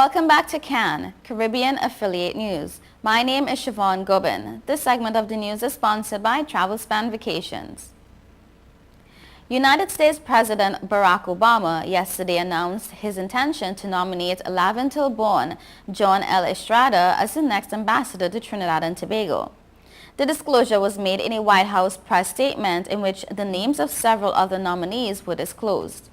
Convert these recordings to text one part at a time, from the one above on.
Welcome back to CAN, Caribbean Affiliate News. My name is Siobhan Gobin. This segment of the news is sponsored by TravelSpan Vacations. United States President Barack Obama yesterday announced his intention to nominate Laventille-born John L. Estrada as the next ambassador to Trinidad and Tobago. The disclosure was made in a White House press statement in which the names of several other nominees were disclosed.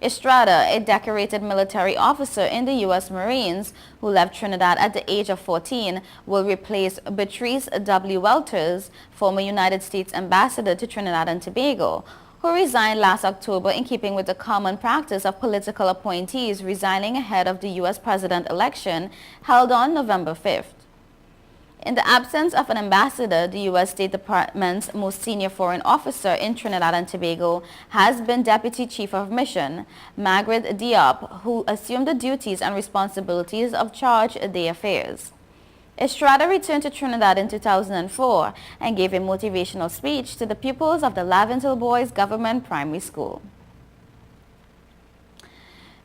Estrada, a decorated military officer in the U.S. Marines who left Trinidad at the age of 14, will replace Beatrice W. Welters, former United States ambassador to Trinidad and Tobago, who resigned last October in keeping with the common practice of political appointees resigning ahead of the U.S. president election held on November 5th. In the absence of an ambassador, the U.S. State Department's most senior foreign officer in Trinidad and Tobago has been Deputy Chief of Mission, Margaret Diop, who assumed the duties and responsibilities of Charge d'Affaires. Estrada returned to Trinidad in 2004 and gave a motivational speech to the pupils of the Laventille Boys Government Primary School.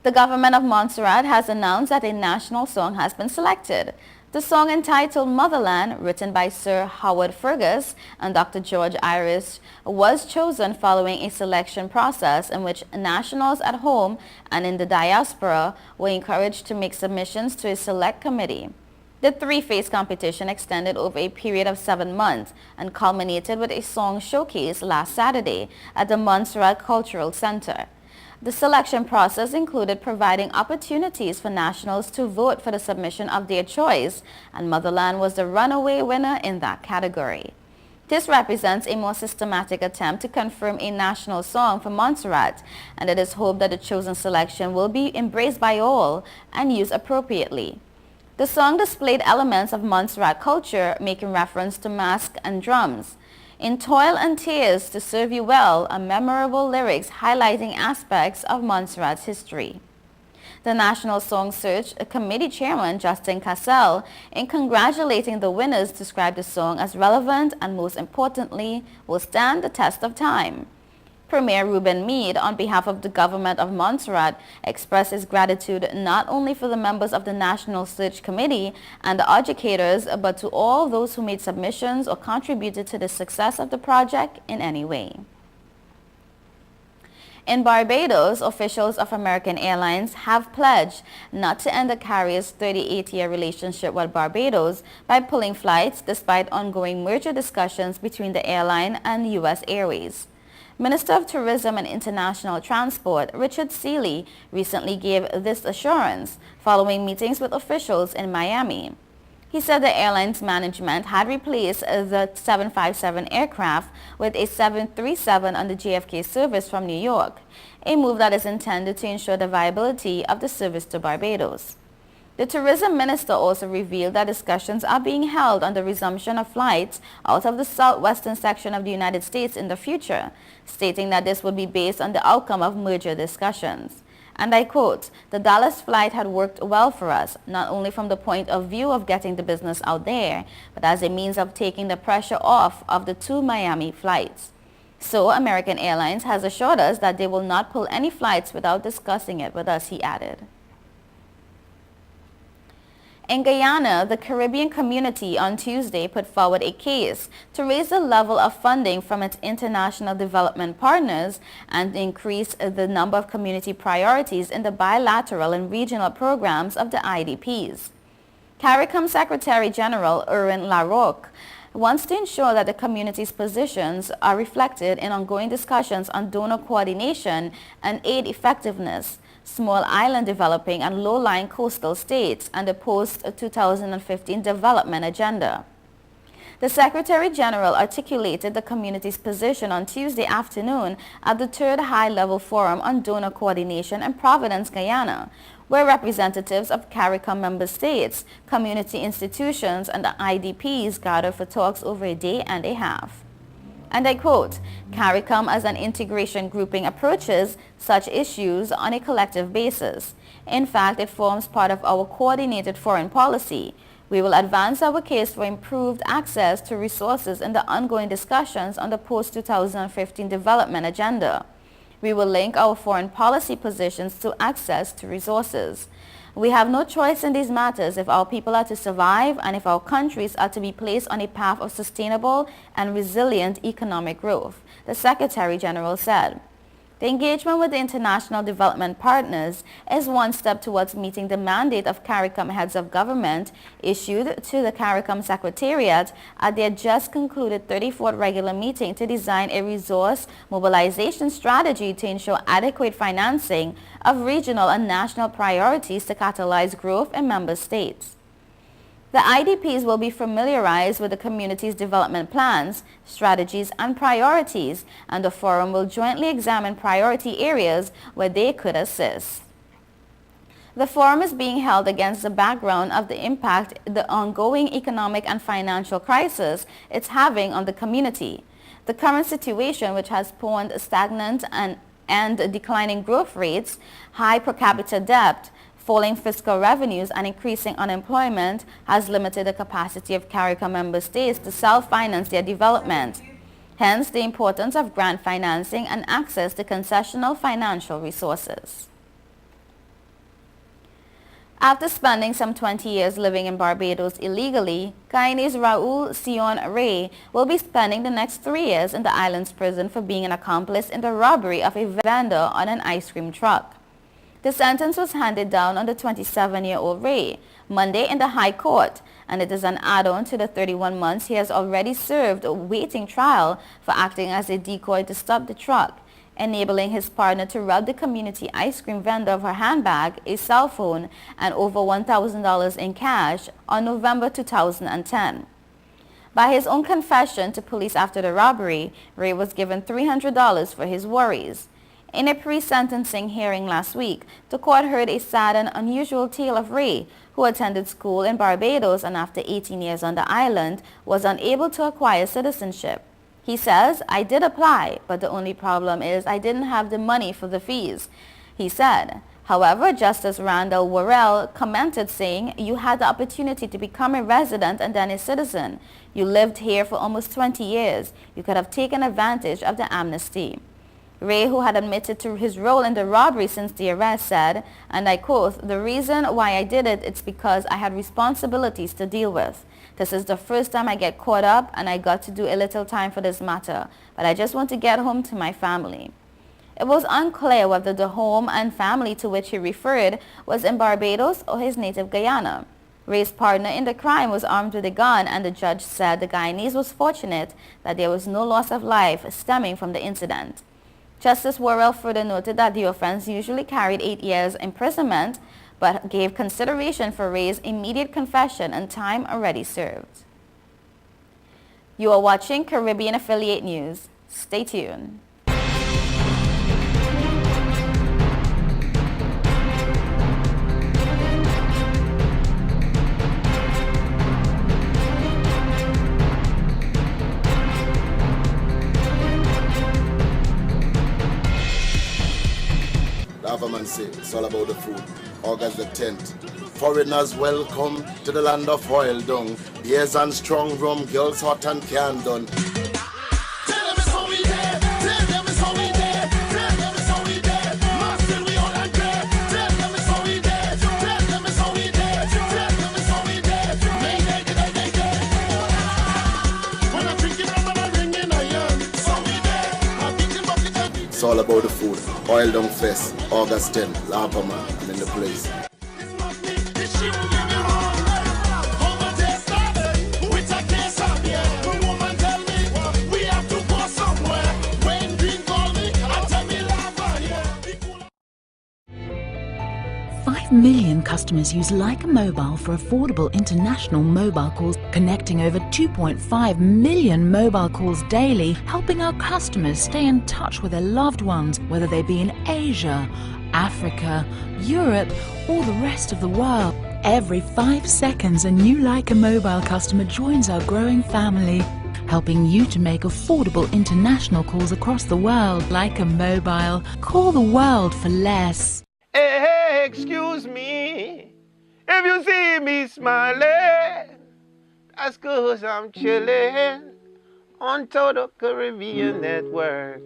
The government of Montserrat has announced that a national song has been selected. The song, entitled Motherland, written by Sir Howard Fergus and Dr. George Iris, was chosen following a selection process in which nationals at home and in the diaspora were encouraged to make submissions to a select committee. The three-phase competition extended over a period of 7 months and culminated with a song showcase last Saturday at the Montserrat Cultural Center. The selection process included providing opportunities for nationals to vote for the submission of their choice, and Motherland was the runaway winner in that category. This represents a more systematic attempt to confirm a national song for Montserrat, and it is hoped that the chosen selection will be embraced by all and used appropriately. The song displayed elements of Montserrat culture, making reference to masks and drums. In Toil and Tears to Serve You Well are memorable lyrics highlighting aspects of Montserrat's history. The National Song Search Committee Chairman Justin Cassell, in congratulating the winners, described the song as relevant and, most importantly, will stand the test of time. Premier Ruben Meade, on behalf of the government of Montserrat, expressed his gratitude not only for the members of the National Search Committee and the educators, but to all those who made submissions or contributed to the success of the project in any way. In Barbados, officials of American Airlines have pledged not to end the carrier's 38-year relationship with Barbados by pulling flights despite ongoing merger discussions between the airline and U.S. Airways. Minister of Tourism and International Transport Richard Seeley recently gave this assurance following meetings with officials in Miami. He said the airline's management had replaced the 757 aircraft with a 737 on the JFK service from New York, a move that is intended to ensure the viability of the service to Barbados. The tourism minister also revealed that discussions are being held on the resumption of flights out of the southwestern section of the United States in the future, stating that this would be based on the outcome of merger discussions. And I quote, "The Dallas flight had worked well for us, not only from the point of view of getting the business out there, but as a means of taking the pressure off of the 2 Miami flights. So American Airlines has assured us that they will not pull any flights without discussing it with us," he added. In Guyana, the Caribbean community on Tuesday put forward a case to raise the level of funding from its international development partners and increase the number of community priorities in the bilateral and regional programs of the IDPs. CARICOM Secretary General Erwin LaRocque wants to ensure that the community's positions are reflected in ongoing discussions on donor coordination and aid effectiveness, small island developing and low-lying coastal states, and the post-2015 development agenda. The Secretary General articulated the community's position on Tuesday afternoon at the 3rd High-Level Forum on Donor Coordination in Providence, Guyana, where representatives of CARICOM member states, community institutions, and the IDPs gathered for talks over a day and a half. And I quote, "CARICOM as an integration grouping approaches such issues on a collective basis. In fact, it forms part of our coordinated foreign policy. We will advance our case for improved access to resources in the ongoing discussions on the post-2015 development agenda. We will link our foreign policy positions to access to resources. We have no choice in these matters if our people are to survive and if our countries are to be placed on a path of sustainable and resilient economic growth, the Secretary General said. The engagement with the international development partners is one step towards meeting the mandate of CARICOM heads of government issued to the CARICOM Secretariat at their just concluded 34th regular meeting to design a resource mobilization strategy to ensure adequate financing of regional and national priorities to catalyze growth in member states. The IDPs will be familiarized with the community's development plans, strategies, and priorities, and the forum will jointly examine priority areas where they could assist. The forum is being held against the background of the impact the ongoing economic and financial crisis is having on the community. The current situation, which has spawned stagnant and declining growth rates, high per capita debt, falling fiscal revenues and increasing unemployment, has limited the capacity of CARICOM member states to self-finance their development. Hence, the importance of grant financing and access to concessional financial resources. After spending some 20 years living in Barbados illegally, Guyanese Raul Sion Ray will be spending the next 3 years in the island's prison for being an accomplice in the robbery of a vendor on an ice cream truck. The sentence was handed down on the 27-year-old Ray Monday in the High Court, and it is an add-on to the 31 months he has already served awaiting trial for acting as a decoy to stop the truck, enabling his partner to rob the community ice cream vendor of her handbag, a cell phone, and over $1,000 in cash on November 2010. By his own confession to police after the robbery, Ray was given $300 for his worries. In a pre-sentencing hearing last week, the court heard a sad and unusual tale of Ray, who attended school in Barbados and after 18 years on the island, was unable to acquire citizenship. He says, "I did apply, but the only problem is I didn't have the money for the fees," he said. However, Justice Randall Worrell commented saying, "You had the opportunity to become a resident and then a citizen. You lived here for almost 20 years. You could have taken advantage of the amnesty." Ray, who had admitted to his role in the robbery since the arrest, said, and I quote, "The reason why I did it's because I had responsibilities to deal with. This is the first time I get caught up and I got to do a little time for this matter, but I just want to get home to my family." It was unclear whether the home and family to which he referred was in Barbados or his native Guyana. Ray's partner in the crime was armed with a gun, and the judge said the Guyanese was fortunate that there was no loss of life stemming from the incident. Justice Worrell further noted that the offense usually carried 8 years imprisonment, but gave consideration for Ray's immediate confession and time already served. You are watching Caribbean Affiliate News. Stay tuned. Government say it's all about the food. August the 10th. Foreigners welcome to the land of oil dung. Beers and strong rum, girls hot and can done. It's all about the food. Oil Dung Fest, August 10th, Lapama, I'm in the place. Million customers use Leica Mobile for affordable international mobile calls, connecting over 2.5 million mobile calls daily, helping our customers stay in touch with their loved ones, whether they be in Asia, Africa, Europe, or the rest of the world. Every 5 seconds, a new Leica Mobile customer joins our growing family, helping you to make affordable international calls across the world. Leica Mobile. Call the world for less. Hey, excuse me, if you see me smiling, that's 'cause I'm chilling on Total Caribbean Network.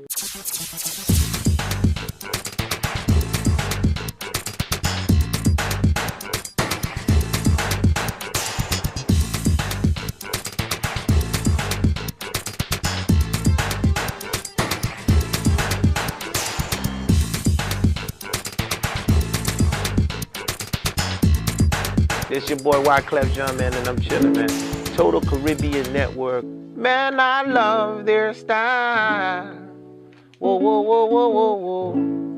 It's your boy Wyclef Jean, man, and I'm chilling, man. Total Caribbean Network. Man, I love their style. Whoa, whoa, whoa, whoa, whoa, whoa.